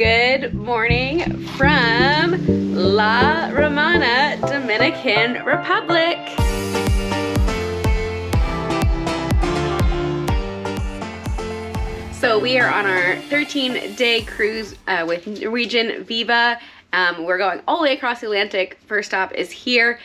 Good morning from La Romana, Dominican Republic. So we are on our 13-day cruise with Norwegian Viva. We're going all the way across the Atlantic. First stop is here.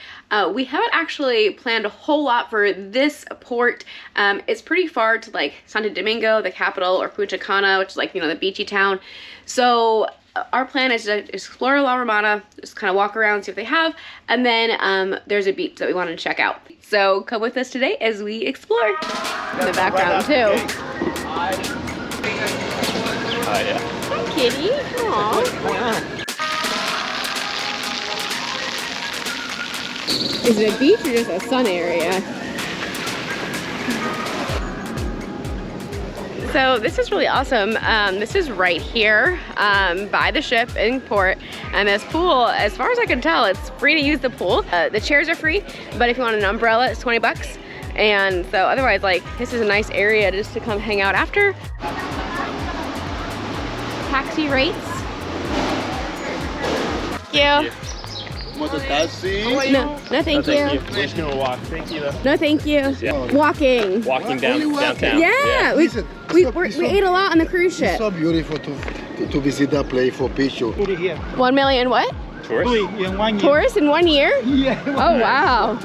We haven't actually planned a whole lot for this port. It's pretty far to like Santo Domingo, the capital, or Punta Cana, which is like, you know, the beachy town. So our plan is to explore La Romana, just kind of walk around, see what they have, and then there's a beach that we want to check out. So come with us today as we explore. In the background too. Oh yeah. Hi, kitty. Aww. Is it a beach or just a sun area? So this is really awesome. This is right here by the ship in port, and this pool, as far as I can tell, it's free to use the pool. The chairs are free, but if you want an umbrella, it's 20 bucks. And so otherwise, like, this is a nice area just to come hang out after. Taxi rates. Thank you. Want a taxi? No, thank you. We're just gonna walk. Thank you though. No, thank you. Yeah. Walking. Walking downtown. Yeah, we ate a lot on the cruise ship. It's so beautiful to visit that place for picture. 1 million what? Tourists? In 1 year. Tourists in 1 year? Yeah. Oh, wow.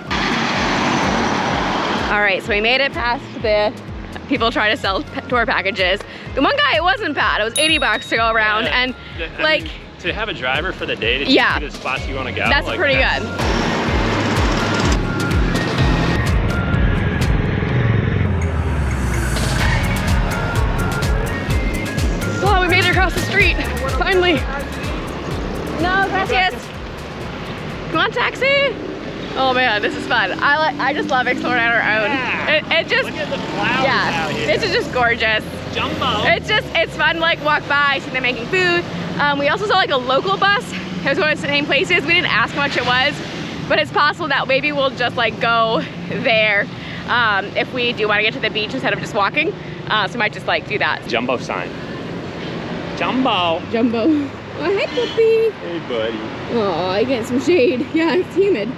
All right, so we made it past the people trying to sell tour packages. The one guy, it wasn't bad. It was 80 bucks to go around, Yeah. and I like, mean, to have a driver for the day to Yeah. see the spots you want to go. that's like, pretty good. Oh, we made it across the street, finally. No, gracias. Come on, taxi. Oh man, this is fun. I just love exploring on our own. Yeah. It just, Look at the flowers out here. this is just gorgeous. Jumbo. It's fun to like walk by, see them making food. We also saw like a local bus. It was going to the same places. We didn't ask how much it was, but it's possible that maybe we'll just like go there if we do want to get to the beach instead of just walking. So we might just like do that. Jumbo sign. Jumbo. Jumbo. Oh, hi, puppy. Hey, buddy. Oh, I get some shade. Yeah, it's humid.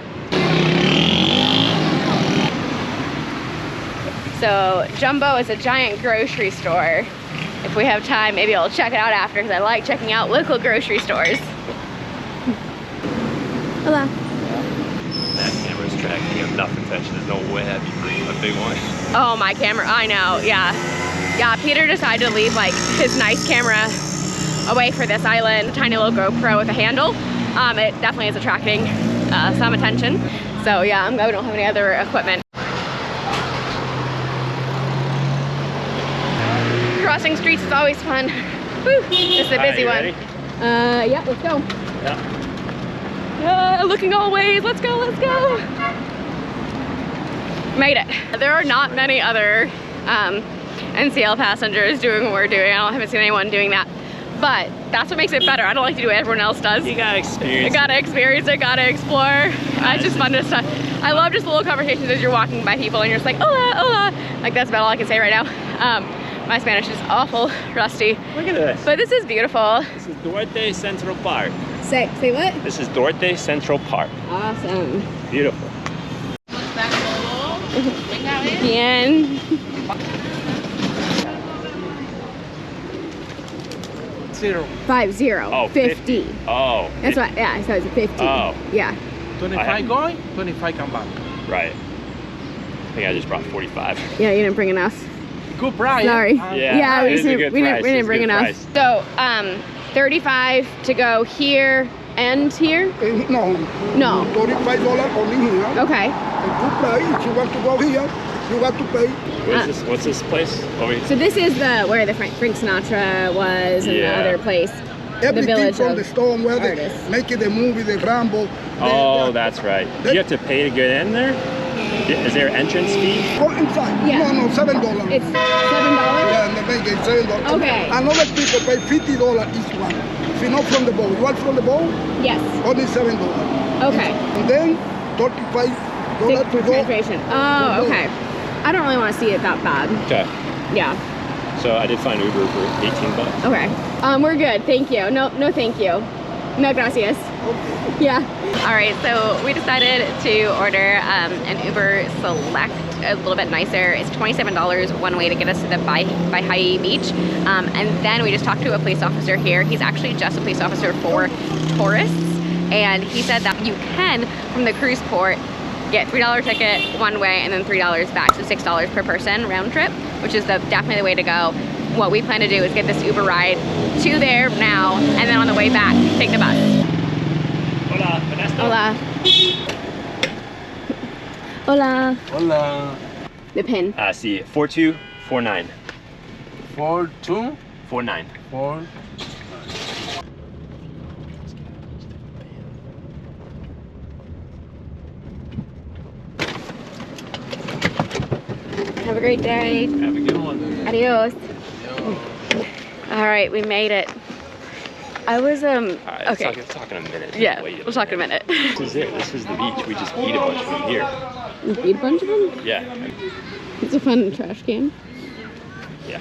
So Jumbo is a giant grocery store. If we have time, maybe I'll check it out after, because I like checking out local grocery stores. Hello. That camera's tracking up nothing attention. There's no way that'd be a big one. Oh, my camera, I know, yeah. Yeah, Peter decided to leave like his nice camera away for this island, a tiny little GoPro with a handle. It definitely is attracting some attention. So yeah, I'm glad we don't have any other equipment. Crossing streets is always fun. Woo, this is a busy one. Ready? Yeah, let's go. Yeah. Looking all ways, let's go, let's go. Made it. There are not many other NCL passengers doing what we're doing. I haven't seen anyone doing that. But that's what makes it better. I don't like to do what everyone else does. You gotta experience I gotta experience it, gotta explore. It's just fun to stuff. I love just the little conversations as you're walking by people and you're just like, hola, hola. Like, that's about all I can say right now. My Spanish is awful rusty. Look at this. But this is beautiful. This is Duarte Central Park. Say what? This is Duarte Central Park. Awesome. Beautiful. Bien. 50. Oh, 50. Oh. That's what, yeah, so it's 50. Oh. Yeah. 25 going, 25 come back. Right. I think I just brought 45. Yeah, you didn't bring enough. Good price. Sorry. Yeah, we it is a good price. didn't It's a bring good enough. price. So, 35 to go here and here? No. No. $35 only here. Okay. A good price. If you want to go here, you got to pay. What is this? What's this place over here? So this is where the Frank Sinatra was, and Yeah. the other place. Everything village from of the stone where they artists. make the movie, the Rambo. Oh, that's right. You have to pay to get in there? Is there an entrance fee? Go inside. Yeah. No, $7. It's $7? Yeah, and the bank is $7. Okay. Another people pay $50 each one. If you're not from the boat, you are from the boat, Yes. only $7. Okay. And then $35 to For go. translation. Oh, okay. I don't really want to see it that bad. Okay. Yeah. So I did find Uber for 18 bucks. Okay. We're good. Thank you. No, thank you. No gracias. Yeah. All right. So we decided to order an Uber Select, a little bit nicer. It's $27 one way to get us to the Bayahibe beach. And then we just talked to a police officer here. He's actually just a police officer for tourists. And he said that you can, from the cruise port, get $3 ticket one way and then $3 back, so $6 per person round trip, which is definitely the way to go. What we plan to do is get this Uber ride to there now, and then on the way back, take the bus. Hola, Vanessa. Hola. Hola. Hola. The pin. See, 4249. 4249. 49. Have a great day. Have a good one. Adios. All right, we made it. I was Alright, okay. let's talk in a minute. Yeah, Wait we'll talk in a minute. This is it. This is the beach. We just eat a bunch of them here. You eat a bunch of them? Yeah. It's a fun trash can. Yeah.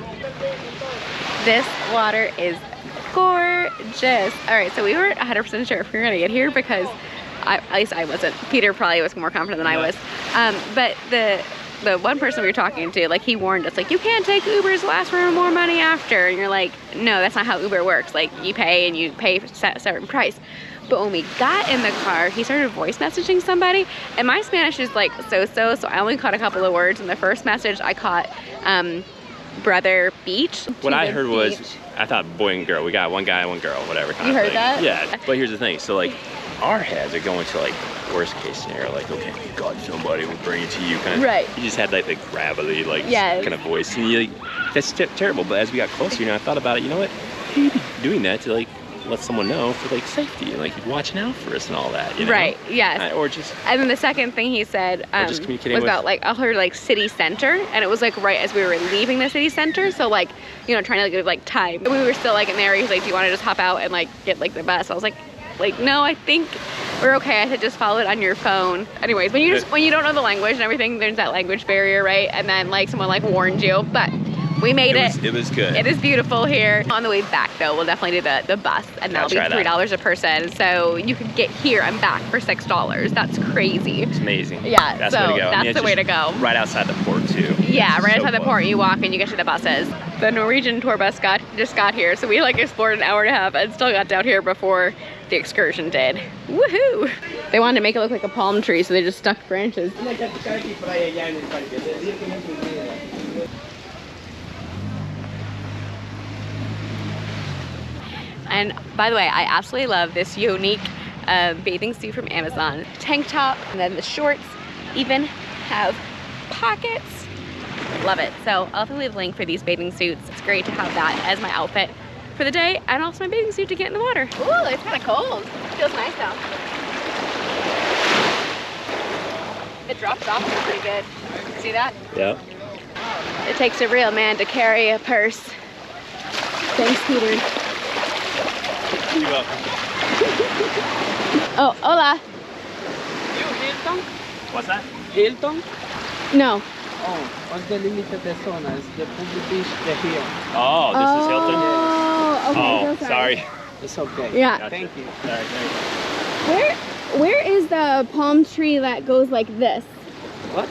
This water is gorgeous. All right, so we weren't 100% sure if we were gonna get here because at least I wasn't. Peter probably was more confident than I was. But the one person we were talking to, like, he warned us, like, you can't take Ubers last for more money after. And you're like, no, that's not how Uber works. Like, you pay and you pay a certain price. But when we got in the car, he started voice messaging somebody, and my Spanish is like so I only caught a couple of words. In the first message I caught brother beach. What I heard was, I thought boy and girl. We got one guy, one girl, whatever kind You of heard thing. that? Yeah. But here's the thing. So like, our heads are going to like worst case scenario, like, okay, God, somebody will bring it to you, kind of. Right. You just had like the gravelly, like, Yes. kind of voice, and you, like, that's terrible. But as we got closer, you know, I thought about it. You know what? You'd be doing that to like let someone know for like safety and like watching out for us and all that. You know? Right. Yes. Or just. And then the second thing he said just communicating was with- about, like, I heard, like, city center, and it was like right as we were leaving the city center, so like, you know, trying to give like time. We were still like in there. He's like, do you want to just hop out and like get like the bus? I was like, no, I think we're okay. I said just follow it on your phone. Anyways, when you don't know the language and everything, there's that language barrier, right? And then like someone like warned you, but we made it. It was good. It is beautiful here. On the way back though, we'll definitely do the bus, and that'll be $3 a person. So you could get here and back for $6. That's crazy. It's amazing. Yeah, That's so the way to go. that's the way to go. Right outside the port too. Yeah, right So outside the close. port, you walk and you get to the buses. The Norwegian tour bus just got here, so we like explored an hour and a half and still got down here before the excursion did. Woohoo! They wanted to make it look like a palm tree, so they just stuck branches. And by the way, I absolutely love this Younique bathing suit from Amazon. Tank top, and then the shorts even have pockets. Love it. So I'll have to leave a link for these bathing suits. It's great to have that as my outfit for the day, and also my bathing suit to get in the water. Ooh, it's kind of cold. Feels nice though. It drops off pretty good. See that? Yeah. It takes a real man to carry a purse. Thanks, Peter. You're welcome. Oh, hola. You Hilton? What's that? Hilton? No. Oh, what's the limited zona? It's the public beach here. Oh, this is Hilton? Oh, okay. Oh, so sorry. It's okay. Yeah. Gotcha. Thank you. Sorry, thanks. Where is the palm tree that goes like this? What?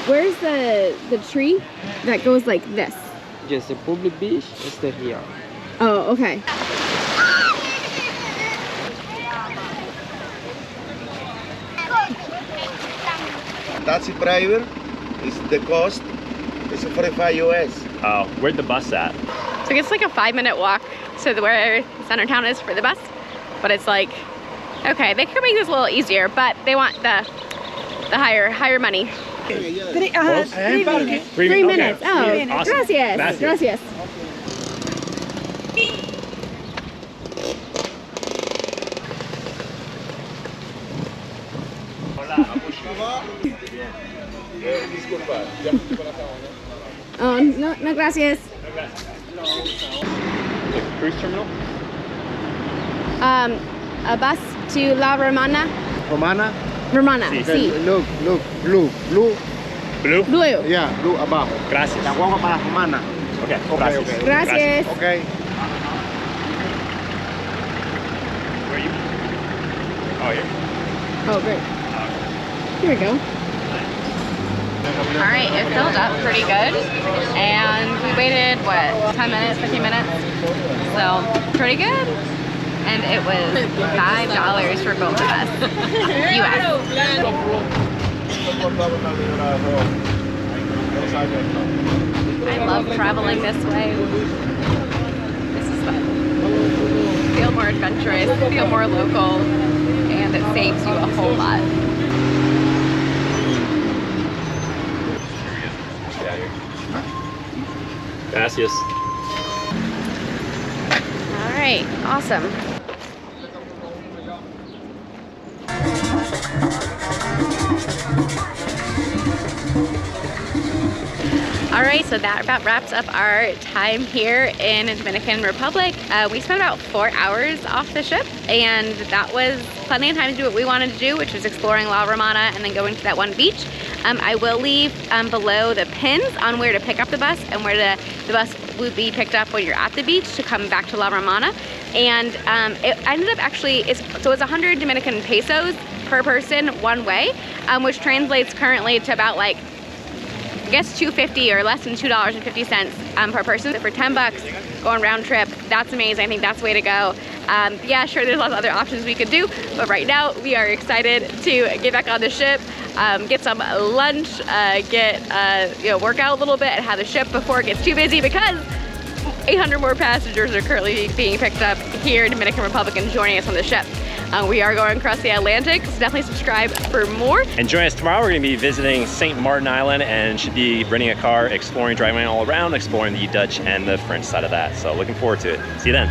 Where's the tree that goes like this? Yes, the public beach is here. Oh, okay. Taxi driver is the cost is 45 US. Oh, where'd the bus at? So it's like a 5-minute walk to where center town is for the bus, but it's like, okay, they could make this a little easier, but they want the higher money. 3 minutes. 3 minutes. Okay. Oh, Awesome. gracias. Gracias. Gracias. Oh, no, gracias. The cruise terminal? A bus to La Romana. Romana. Romana, Sí. sí. Look, blue. Blue? Blue. Yeah, blue above. Gracias. La guagua para Romana. Okay. Okay, Gracias. okay. Gracias. Okay. Where are you? Oh, here. Oh, great. Here we go. All right, it filled up pretty good. And we waited, what, 10 minutes, 15 minutes? So, pretty good. And it was $5 for both of us. US. I love traveling this way. This is fun. Feel more adventurous, feel more local, and it saves you a whole lot. Gracias. All right, awesome. All right, so that about wraps up our time here in the Dominican Republic. We spent about 4 hours off the ship, and that was plenty of time to do what we wanted to do, which was exploring La Romana and then going to that one beach. I will leave below the pins on where to pick up the bus and where the bus will be picked up when you're at the beach to come back to La Romana. And it ended up actually, it's 100 Dominican pesos per person one way, which translates currently to about like, I guess $2.50 or less than $2.50 per person. For 10 bucks going round trip, that's amazing. I think that's the way to go. Yeah, sure, there's lots of other options we could do, but right now we are excited to get back on the ship, get some lunch, work out a little bit and have the ship before it gets too busy, because 800 more passengers are currently being picked up here in Dominican Republic and joining us on the ship. We are going across the Atlantic, so definitely subscribe for more. And join us tomorrow. We're going to be visiting St. Martin Island and should be renting a car, exploring, driving all around, exploring the Dutch and the French side of that. So looking forward to it. See you then.